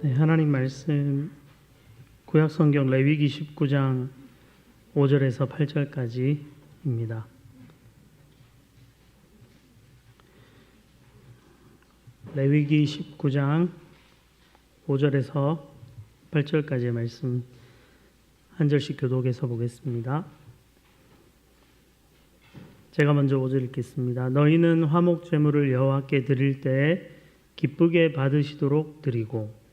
네, 하나님 말씀 구약 성경 레위기 19장 5절에서 8절까지입니다. 레위기 19장 5절에서 8절까지의 말씀 한 절씩 교독해서 보겠습니다. 제가 먼저 5절 읽겠습니다. 너희는 화목 제물을 여호와께 드릴 때에 기쁘게 받으시도록 드리고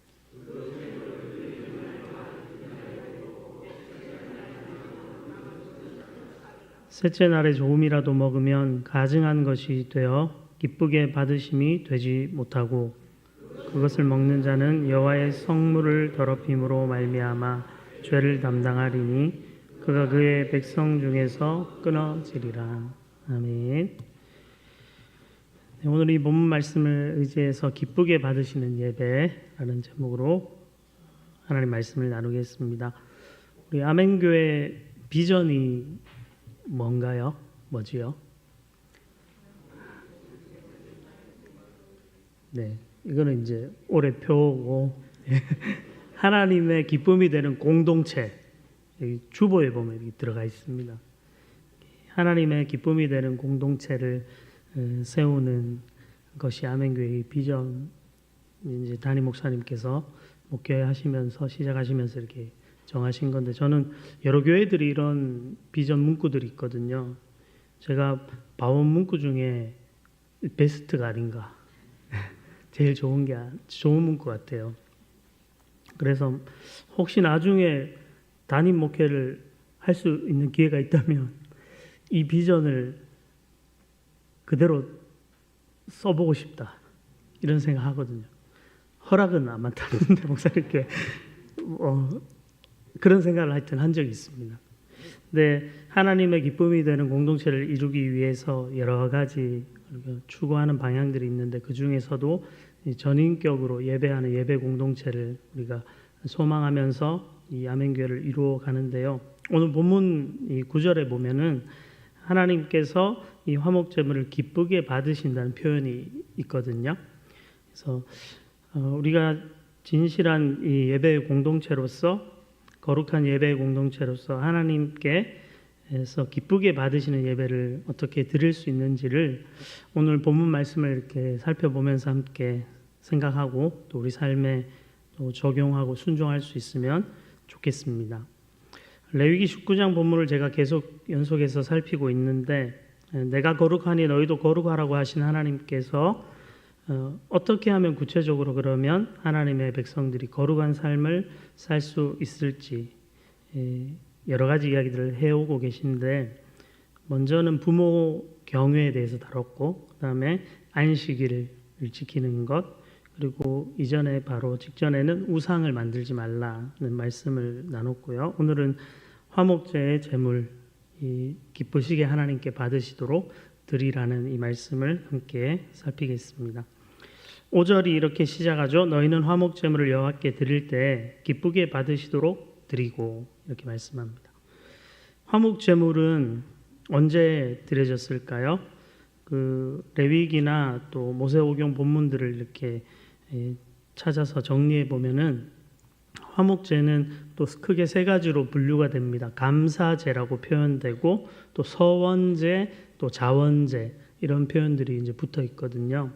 셋째 날에 조금이라도 먹으면 가증한 것이 되어 기쁘게 받으심이 되지 못하고 그것을 먹는 자는 여호와의 성물을 더럽힘으로 말미암아 죄를 담당하리니 그가 그의 백성 중에서 끊어지리라. 아멘. 네, 오늘 이 본문 말씀을 의지해서 기쁘게 받으시는 예배라는 제목으로 하나님 말씀을 나누겠습니다. 우리 아멘교회 비전이 뭔가요? 뭐지요? 네, 이거는 이제 올해 표고 하나님의 기쁨이 되는 공동체, 여기 주보에 보면 여기 들어가 있습니다. 하나님의 기쁨이 되는 공동체를 세우는 것이 아멘교회의 비전. 이제 담임 목사님께서 목회하시면서 시작하시면서 이렇게 정하신 건데, 저는 여러 교회들이 이런 비전 문구들이 있거든요. 제가 봐온 문구 중에 베스트가 아닌가, 제일 좋은 문구 같아요. 그래서 혹시 나중에 담임 목회를 할 수 있는 기회가 있다면 이 비전을 그대로 써보고 싶다, 이런 생각하거든요. 허락은 안 맡았는데 목사님께 그런 생각을 하여튼 한 적이 있습니다. 근데 하나님의 기쁨이 되는 공동체를 이루기 위해서 여러 가지 추구하는 방향들이 있는데, 그 중에서도 전인격으로 예배하는 예배 공동체를 우리가 소망하면서 이 아멘교회를 이루어 가는데요. 오늘 본문 이 9절에 보면은 하나님께서 이 화목제물을 기쁘게 받으신다는 표현이 있거든요. 그래서 우리가 진실한 이 예배 공동체로서, 거룩한 예배 공동체로서 하나님께서 기쁘게 받으시는 예배를 어떻게 드릴 수 있는지를 오늘 본문 말씀을 이렇게 살펴보면서 함께 생각하고 또 우리 삶에 또 적용하고 순종할 수 있으면 좋겠습니다. 레위기 19장 본문을 제가 계속 연속해서 살피고 있는데, 내가 거룩하니 너희도 거룩하라고 하신 하나님께서 어떻게 하면 구체적으로 그러면 하나님의 백성들이 거룩한 삶을 살 수 있을지 여러 가지 이야기들을 해오고 계신데, 먼저는 부모 경외에 대해서 다뤘고, 그 다음에 안식일을 지키는 것, 그리고 이전에 바로 직전에는 우상을 만들지 말라는 말씀을 나눴고요. 오늘은 화목제의 제물, 기쁘시게 하나님께 받으시도록 드리라는 이 말씀을 함께 살피겠습니다. 5절이 이렇게 시작하죠. 너희는 화목제물을 여호와께 드릴 때 기쁘게 받으시도록 드리고, 이렇게 말씀합니다. 화목제물은 언제 드려졌을까요? 그 레위기나 또 모세오경 본문들을 이렇게 찾아서 정리해 보면은 화목제는 또 크게 세 가지로 분류가 됩니다. 감사제라고 표현되고, 또 서원제, 또 자원제, 이런 표현들이 이제 붙어 있거든요.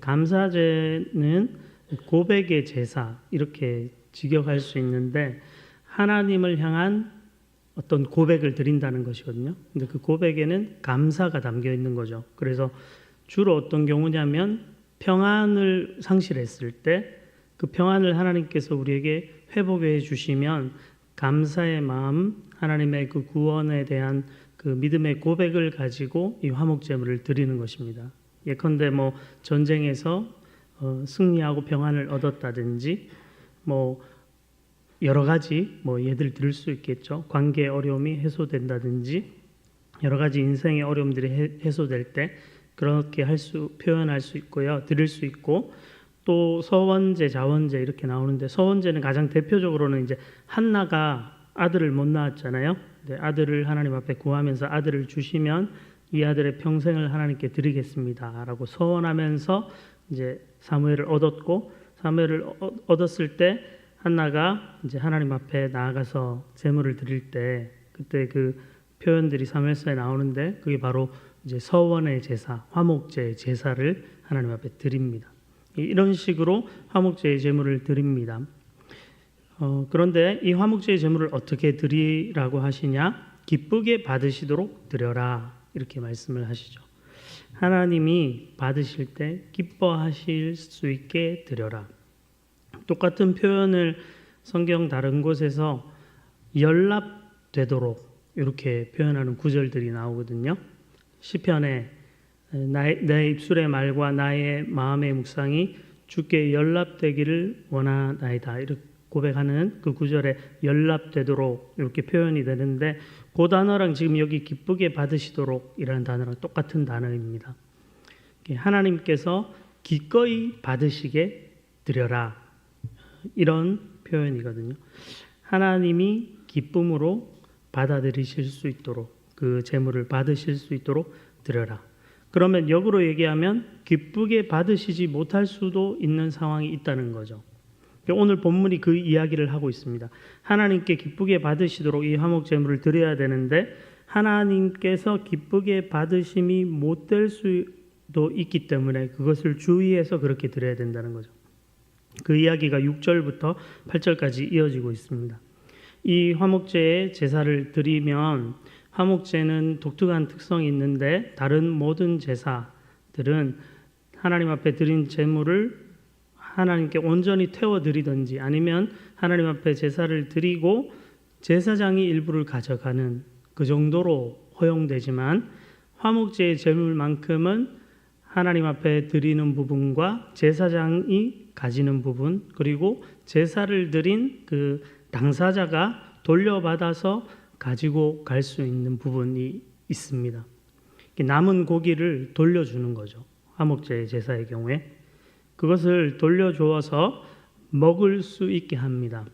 감사제는 고백의 제사, 이렇게 직역할 수 있는데 하나님을 향한 어떤 고백을 드린다는 것이거든요. 근데 그 고백에는 감사가 담겨 있는 거죠. 그래서 주로 어떤 경우냐면 평안을 상실했을 때 그 평안을 하나님께서 우리에게 회복해 주시면 감사의 마음, 하나님의 그 구원에 대한 그 믿음의 고백을 가지고 이 화목제물을 드리는 것입니다. 예컨대 뭐 전쟁에서 승리하고 평안을 얻었다든지, 뭐 여러 가지 예들 들을 수 있겠죠. 관계 어려움이 해소된다든지, 여러 가지 인생의 어려움들이 해소될 때 그렇게 표현할 수 있고요, 드릴 수 있고, 또 서원제, 자원제 이렇게 나오는데, 서원제는 가장 대표적으로는 이제 한나가 아들을 못 낳았잖아요. 아들을 하나님 앞에 구하면서 아들을 주시면 이 아들의 평생을 하나님께 드리겠습니다라고 서원하면서 이제 사무엘을 얻었고, 사무엘을 얻었을 때 한나가 이제 하나님 앞에 나아가서 제물을 드릴 때 그때 그 표현들이 사무엘서에 나오는데 그게 바로 이제 서원의 제사, 화목제의 제사를 하나님 앞에 드립니다. 이런 식으로 화목제의 제물을 드립니다. 그런데 이 화목제의 제물을 어떻게 드리라고 하시냐? 기쁘게 받으시도록 드려라 이렇게 말씀을 하시죠. 하나님이 받으실 때 기뻐하실 수 있게 드려라. 똑같은 표현을 성경 다른 곳에서 연락되도록 이렇게 표현하는 구절들이 나오거든요. 시편에 내 입술의 말과 나의 마음의 묵상이 주께 연락되기를 원하나이다 이렇게 고백하는 그 구절에 연락되도록 이렇게 표현이 되는데 그 단어랑 지금 여기 기쁘게 받으시도록 이라는 단어랑 똑같은 단어입니다. 하나님께서 기꺼이 받으시게 드려라 이런 표현이거든요. 하나님이 기쁨으로 받아들이실 수 있도록 그 제물을 받으실 수 있도록 드려라. 그러면 역으로 얘기하면 기쁘게 받으시지 못할 수도 있는 상황이 있다는 거죠. 오늘 본문이 그 이야기를 하고 있습니다. 하나님께 기쁘게 받으시도록 이 화목 제물을 드려야 되는데 하나님께서 기쁘게 받으심이 못 될 수도 있기 때문에 그것을 주의해서 그렇게 드려야 된다는 거죠. 그 이야기가 6절부터 8절까지 이어지고 있습니다. 이 화목제의 제사를 드리면 화목제는 독특한 특성이 있는데 다른 모든 제사들은 하나님 앞에 드린 제물을 하나님께 온전히 태워드리든지 아니면 하나님 앞에 제사를 드리고 제사장이 일부를 가져가는 그 정도로 허용되지만 화목제의 제물만큼은 하나님 앞에 드리는 부분과 제사장이 가지는 부분 그리고 제사를 드린 그 당사자가 돌려받아서 가지고 갈 수 있는 부분이 있습니다. 남은 고기를 돌려주는 거죠. 화목제의 제사의 경우에 그것을 돌려주어서 먹을 수 있게 합니다.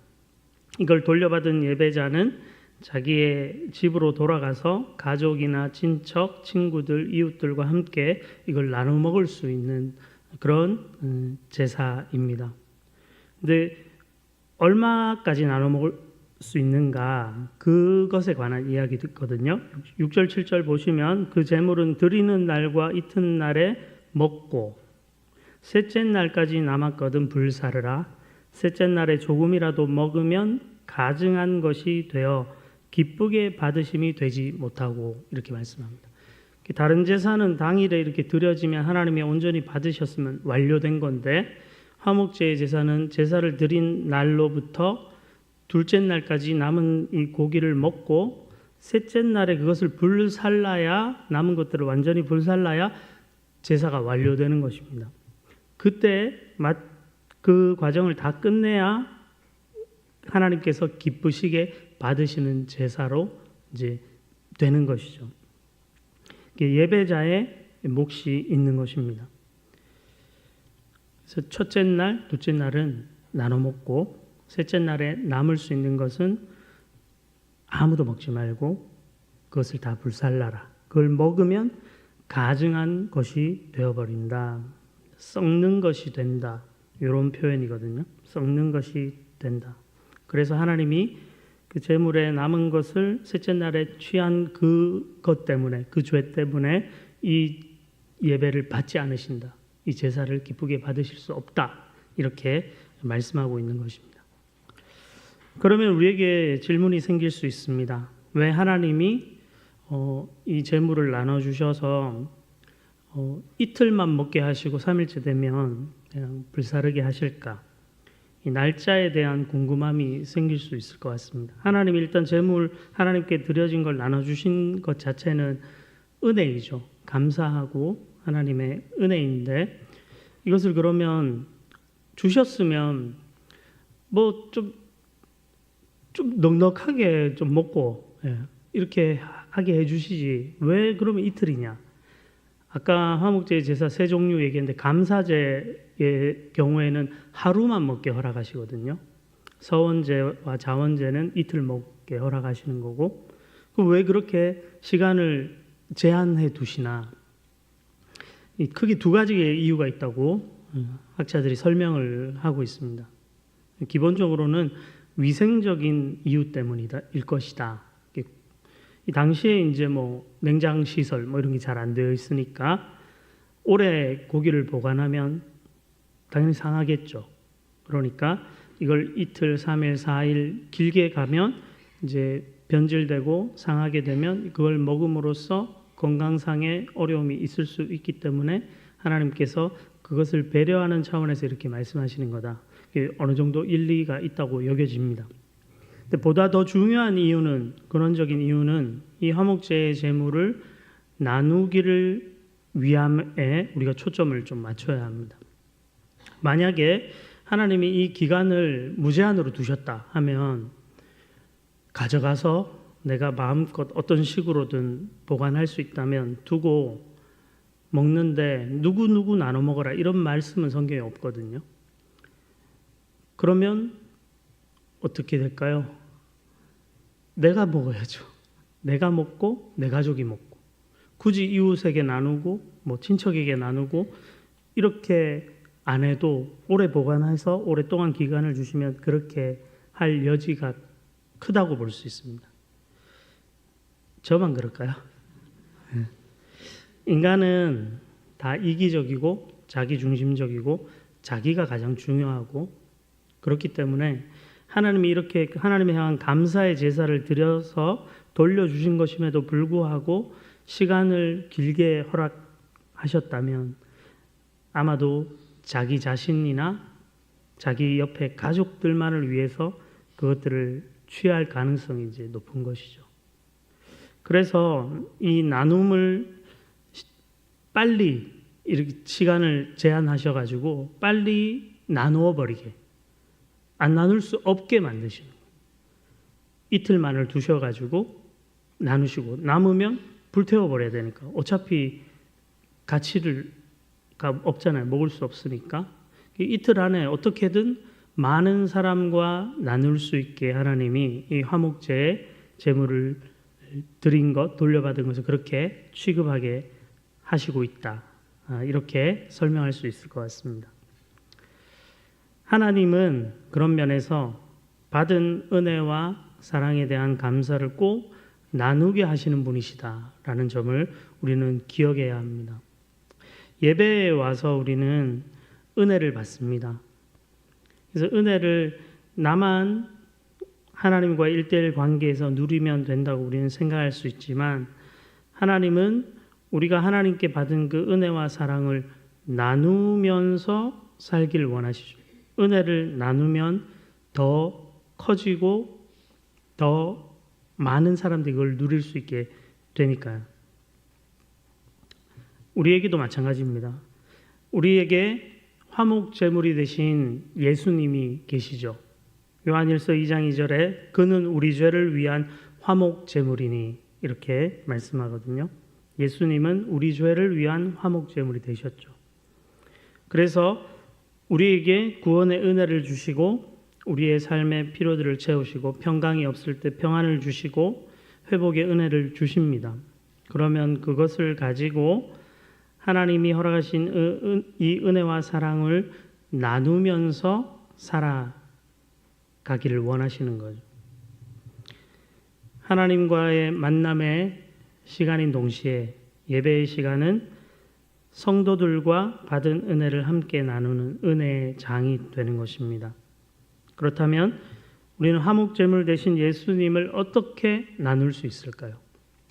이걸 돌려받은 예배자는 자기의 집으로 돌아가서 가족이나 친척, 친구들, 이웃들과 함께 이걸 나눠 먹을 수 있는 그런 제사입니다. 근데 얼마까지 나눠 먹을 수 있는가 그것에 관한 이야기 듣거든요. 6절 7절 보시면 그 제물은 드리는 날과 이튿날에 먹고 셋째 날까지 남았거든 불사르라. 셋째 날에 조금이라도 먹으면 가증한 것이 되어 기쁘게 받으심이 되지 못하고 이렇게 말씀합니다. 다른 제사는 당일에 이렇게 드려지면 하나님이 온전히 받으셨으면 완료된 건데 화목제의 제사는 제사를 드린 날로부터 둘째 날까지 남은 이 고기를 먹고 셋째 날에 그것을 불살라야 남은 것들을 완전히 불살라야 제사가 완료되는 것입니다. 그때 그 과정을 다 끝내야 하나님께서 기쁘시게 받으시는 제사로 이제 되는 것이죠. 예배자의 몫이 있는 것입니다. 그래서 첫째 날, 둘째 날은 나눠 먹고 셋째 날에 남을 수 있는 것은 아무도 먹지 말고 그것을 다 불살라라. 그걸 먹으면 가증한 것이 되어버린다. 썩는 것이 된다. 이런 표현이거든요. 썩는 것이 된다. 그래서 하나님이 그 제물에 남은 것을 셋째 날에 취한 그것 때문에 그 죄 때문에 이 예배를 받지 않으신다. 이 제사를 기쁘게 받으실 수 없다. 이렇게 말씀하고 있는 것입니다. 그러면 우리에게 질문이 생길 수 있습니다. 왜 하나님이 이 제물을 나눠주셔서 이틀만 먹게 하시고 3일째 되면 그냥 불사르게 하실까? 이 날짜에 대한 궁금함이 생길 수 있을 것 같습니다. 하나님이 일단 제물 하나님께 드려진 걸 나눠주신 것 자체는 은혜이죠. 감사하고 하나님의 은혜인데 이것을 그러면 주셨으면 뭐 좀 넉넉하게 좀 먹고 이렇게 하게 해주시지 왜 그러면 이틀이냐? 아까 화목제 제사 세 종류 얘기했는데 감사제의 경우에는 하루만 먹게 허락하시거든요. 서원제와 자원제는 이틀 먹게 허락하시는 거고 왜 그렇게 시간을 제한해 두시나? 크게 두 가지의 이유가 있다고 학자들이 설명을 하고 있습니다. 기본적으로는 위생적인 이유 때문이다 일 것이다. 이 당시에 이제 뭐 냉장 시설 뭐 이런 게 잘 안 되어 있으니까 오래 고기를 보관하면 당연히 상하겠죠. 그러니까 이걸 이틀, 3일, 4일 길게 가면 이제 변질되고 상하게 되면 그걸 먹음으로써 건강상의 어려움이 있을 수 있기 때문에 하나님께서 그것을 배려하는 차원에서 이렇게 말씀하시는 거다. 어느 정도 일리가 있다고 여겨집니다. 근데 보다 더 중요한 이유는, 근원적인 이유는 이 화목제의 제물을 나누기를 위함에 우리가 초점을 좀 맞춰야 합니다. 만약에 하나님이 이 기간을 무제한으로 두셨다 하면 가져가서 내가 마음껏 어떤 식으로든 보관할 수 있다면 두고 먹는데 누구 나눠 먹어라 이런 말씀은 성경에 없거든요. 그러면 어떻게 될까요? 내가 먹어야죠. 내가 먹고 내 가족이 먹고 굳이 이웃에게 나누고 뭐 친척에게 나누고 이렇게 안 해도 오래 보관해서 오랫동안 기간을 주시면 그렇게 할 여지가 크다고 볼 수 있습니다. 저만 그럴까요? 인간은 다 이기적이고 자기중심적이고 자기가 가장 중요하고 그렇기 때문에 하나님이 이렇게 하나님에 향한 감사의 제사를 드려서 돌려주신 것임에도 불구하고 시간을 길게 허락하셨다면 아마도 자기 자신이나 자기 옆에 가족들만을 위해서 그것들을 취할 가능성이 이제 높은 것이죠. 그래서 이 나눔을 빨리 이렇게 시간을 제한하셔가지고 빨리 나누어 버리게 안 나눌 수 없게 만드시는 거예요. 이틀만을 두셔가지고 나누시고 남으면 불태워 버려야 되니까 어차피 가치가 없잖아요. 먹을 수 없으니까 이틀 안에 어떻게든 많은 사람과 나눌 수 있게 하나님이 이 화목제의 제물을 드린 것, 돌려받은 것을 그렇게 취급하게 하시고 있다. 이렇게 설명할 수 있을 것 같습니다. 하나님은 그런 면에서 받은 은혜와 사랑에 대한 감사를 꼭 나누게 하시는 분이시다라는 점을 우리는 기억해야 합니다. 예배에 와서 우리는 은혜를 받습니다. 그래서 은혜를 나만 하나님과 1:1 관계에서 누리면 된다고 우리는 생각할 수 있지만 하나님은 우리가 하나님께 받은 그 은혜와 사랑을 나누면서 살기를 원하시죠. 은혜를 나누면 더 커지고 더 많은 사람들이 이걸 누릴 수 있게 되니까요. 우리에게도 마찬가지입니다. 우리에게 화목 제물이 되신 예수님이 계시죠. 요한일서 2장 2절에 그는 우리 죄를 위한 화목 제물이니 이렇게 말씀하거든요. 예수님은 우리 죄를 위한 화목 제물이 되셨죠. 그래서 우리에게 구원의 은혜를 주시고 우리의 삶의 필요들을 채우시고 평강이 없을 때 평안을 주시고 회복의 은혜를 주십니다. 그러면 그것을 가지고 하나님이 허락하신 이 은혜와 사랑을 나누면서 살아가기를 원하시는 거죠. 하나님과의 만남의 시간인 동시에 예배의 시간은 성도들과 받은 은혜를 함께 나누는 은혜의 장이 되는 것입니다. 그렇다면 우리는 화목제물 대신 예수님을 어떻게 나눌 수 있을까요?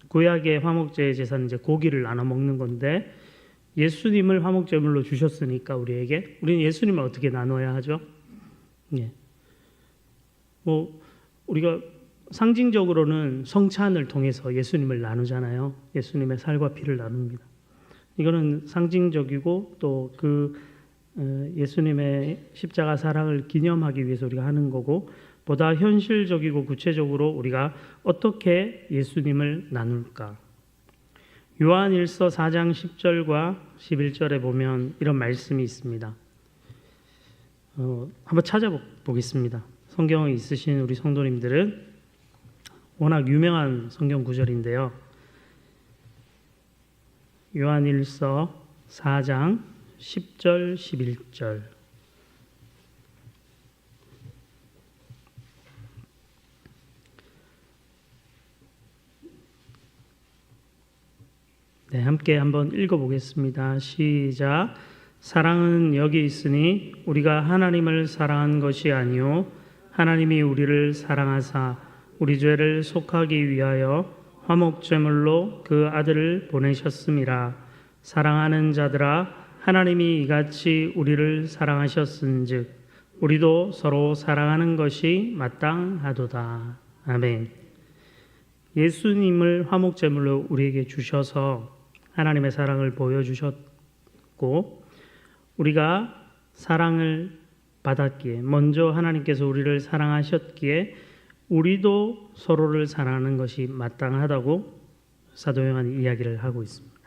구약의 화목제의 제사는 이제 고기를 나눠 먹는 건데 예수님을 화목제물로 주셨으니까 우리에게 우리는 예수님을 어떻게 나눠야 하죠? 예. 뭐 우리가 상징적으로는 성찬을 통해서 예수님을 나누잖아요. 예수님의 살과 피를 나눕니다. 이거는 상징적이고 또 그 예수님의 십자가 사랑을 기념하기 위해서 우리가 하는 거고 보다 현실적이고 구체적으로 우리가 어떻게 예수님을 나눌까? 요한일서 4장 10절과 11절에 보면 이런 말씀이 있습니다. 한번 찾아보겠습니다. 성경이 있으신 우리 성도님들은 워낙 유명한 성경 구절인데요. 요한일서 4장 10절, 11절. 네, 함께 한번 읽어보겠습니다. 시작. 사랑은 여기 있으니 우리가 하나님을 사랑한 것이 아니요 하나님이 우리를 사랑하사 우리 죄를 속하기 위하여 화목제물로 그 아들을 보내셨음이라. 사랑하는 자들아, 하나님이 이같이 우리를 사랑하셨은즉 우리도 서로 사랑하는 것이 마땅하도다. 아멘. 예수님을 화목제물로 우리에게 주셔서 하나님의 사랑을 보여주셨고, 우리가 사랑을 받았기에, 먼저 하나님께서 우리를 사랑하셨기에 우리도 서로를 사랑하는 것이 마땅하다고 사도 요한이 이야기를 하고 있습니다.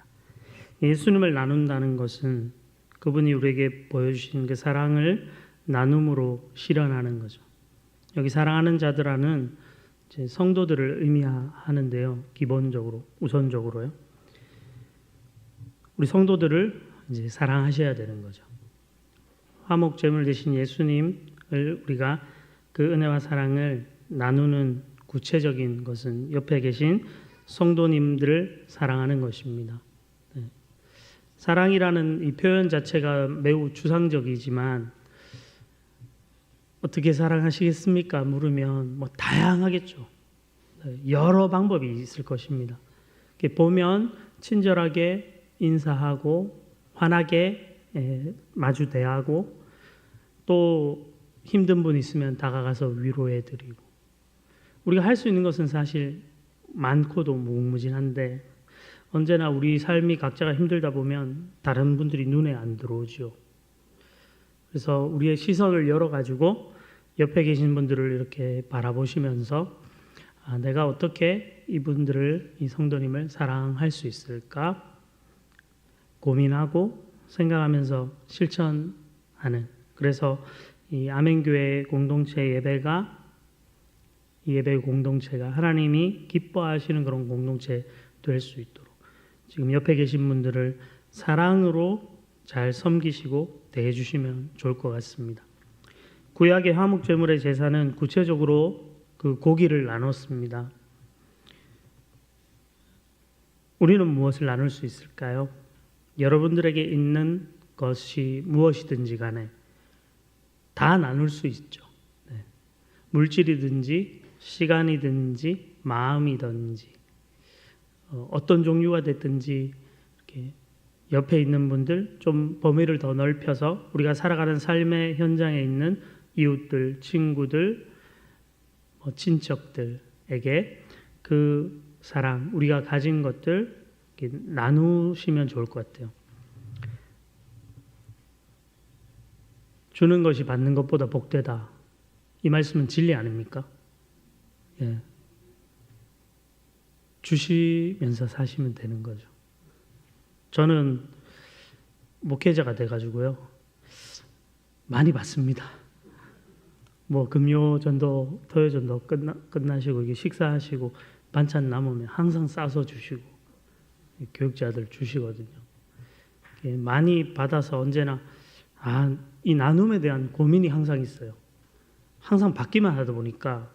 예수님을 나눈다는 것은 그분이 우리에게 보여주신 그 사랑을 나눔으로 실현하는 거죠. 여기 사랑하는 자들아는 이제 성도들을 의미하는데요. 기본적으로, 우선적으로요. 우리 성도들을 이제 사랑하셔야 되는 거죠. 화목제물 되신 예수님을 우리가 그 은혜와 사랑을 나누는 구체적인 것은 옆에 계신 성도님들을 사랑하는 것입니다. 네. 사랑이라는 이 표현 자체가 매우 추상적이지만 어떻게 사랑하시겠습니까? 물으면 뭐 다양하겠죠. 여러 방법이 있을 것입니다. 이렇게 보면 친절하게 인사하고 환하게 마주 대하고 또 힘든 분 있으면 다가가서 위로해드리고, 우리가 할 수 있는 것은 사실 많고도 무궁무진한데 언제나 우리 삶이 각자가 힘들다 보면 다른 분들이 눈에 안 들어오죠. 그래서 우리의 시선을 열어가지고 옆에 계신 분들을 이렇게 바라보시면서 내가 어떻게 이분들을, 이 성도님을 사랑할 수 있을까 고민하고 생각하면서 실천하는, 그래서 이 아멘교회 공동체 예배가, 이 예배 공동체가 하나님이 기뻐하시는 그런 공동체 될 수 있도록 지금 옆에 계신 분들을 사랑으로 잘 섬기시고 대해주시면 좋을 것 같습니다. 구약의 화목제물의 제사는 구체적으로 그 고기를 나눴습니다. 우리는 무엇을 나눌 수 있을까요? 여러분들에게 있는 것이 무엇이든지 간에 다 나눌 수 있죠. 네. 물질이든지 시간이든지 마음이든지 어떤 종류가 됐든지 이렇게 옆에 있는 분들, 좀 범위를 더 넓혀서 우리가 살아가는 삶의 현장에 있는 이웃들, 친구들, 친척들에게 그 사랑, 우리가 가진 것들 이렇게 나누시면 좋을 것 같아요. 주는 것이 받는 것보다 복되다. 이 말씀은 진리 아닙니까? 예. 주시면서 사시면 되는 거죠. 저는 목회자가 돼가지고요, 많이 받습니다. 뭐 금요 전도, 토요 전도 끝나시고 이게 식사하시고 반찬 남으면 항상 싸서 주시고 교육자들 주시거든요. 많이 받아서 언제나 이 나눔에 대한 고민이 항상 있어요. 항상 받기만 하다 보니까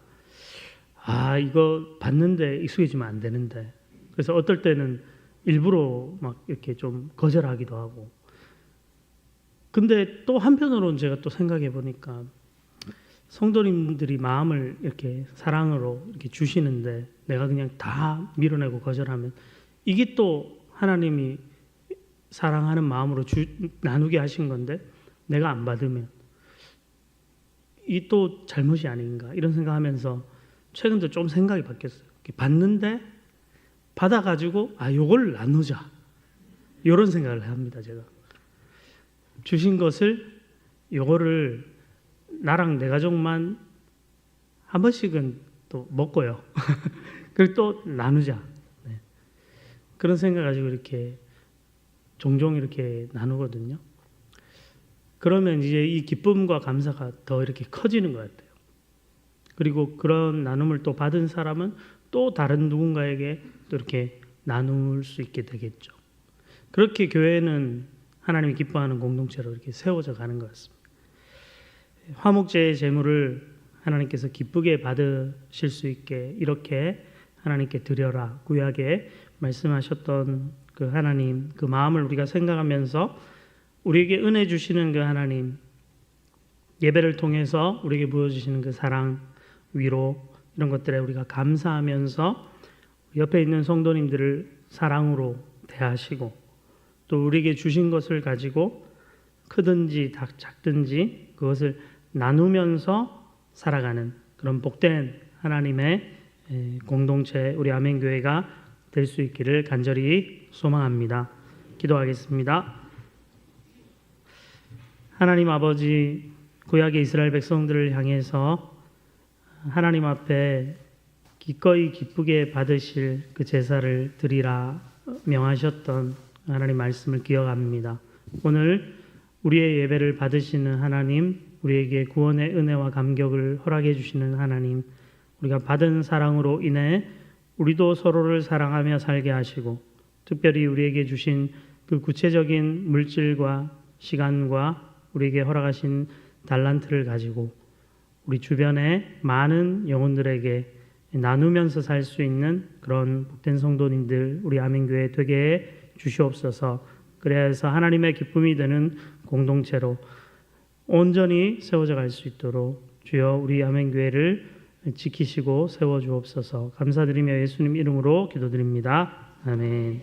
이거 받는데 익숙해지면 안 되는데, 그래서 어떨 때는 일부러 막 이렇게 좀 거절하기도 하고. 근데 또 한편으로는 제가 또 생각해 보니까 성도님들이 마음을 이렇게 사랑으로 이렇게 주시는데 내가 그냥 다 밀어내고 거절하면 이게 또 하나님이 사랑하는 마음으로 나누게 하신 건데 내가 안 받으면 이게 또 잘못이 아닌가, 이런 생각하면서 최근 들어 좀 생각이 바뀌었어요. 받는데 받아가지고 요걸 나누자, 이런 생각을 합니다. 제가 주신 것을, 요거를 나랑 내 가족만 한 번씩은 또 먹고요. 그리고 또 나누자. 네. 그런 생각 가지고 이렇게 종종 이렇게 나누거든요. 그러면 이제 이 기쁨과 감사가 더 이렇게 커지는 것 같아요. 그리고 그런 나눔을 또 받은 사람은 또 다른 누군가에게 또 이렇게 나눌 수 있게 되겠죠. 그렇게 교회는 하나님이 기뻐하는 공동체로 이렇게 세워져 가는 것 같습니다. 화목제의 제물을 하나님께서 기쁘게 받으실 수 있게 이렇게 하나님께 드려라 구약에 말씀하셨던 그 하나님, 그 마음을 우리가 생각하면서 우리에게 은혜 주시는 그 하나님, 예배를 통해서 우리에게 부어주시는 그 사랑, 위로 이런 것들에 우리가 감사하면서 옆에 있는 성도님들을 사랑으로 대하시고 또 우리에게 주신 것을 가지고 크든지 작든지 그것을 나누면서 살아가는 그런 복된 하나님의 공동체 우리 아멘교회가 될 수 있기를 간절히 소망합니다. 기도하겠습니다. 하나님 아버지, 구약의 이스라엘 백성들을 향해서 하나님 앞에 기꺼이 기쁘게 받으실 그 제사를 드리라 명하셨던 하나님 말씀을 기억합니다. 오늘 우리의 예배를 받으시는 하나님, 우리에게 구원의 은혜와 감격을 허락해 주시는 하나님, 우리가 받은 사랑으로 인해 우리도 서로를 사랑하며 살게 하시고 특별히 우리에게 주신 그 구체적인 물질과 시간과 우리에게 허락하신 달란트를 가지고 우리 주변의 많은 영혼들에게 나누면서 살 수 있는 그런 복된 성도님들 우리 아멘교회 되게 해 주시옵소서. 그래야 해서 하나님의 기쁨이 되는 공동체로 온전히 세워져 갈 수 있도록 주여 우리 아멘교회를 지키시고 세워주옵소서. 감사드리며 예수님 이름으로 기도드립니다. 아멘.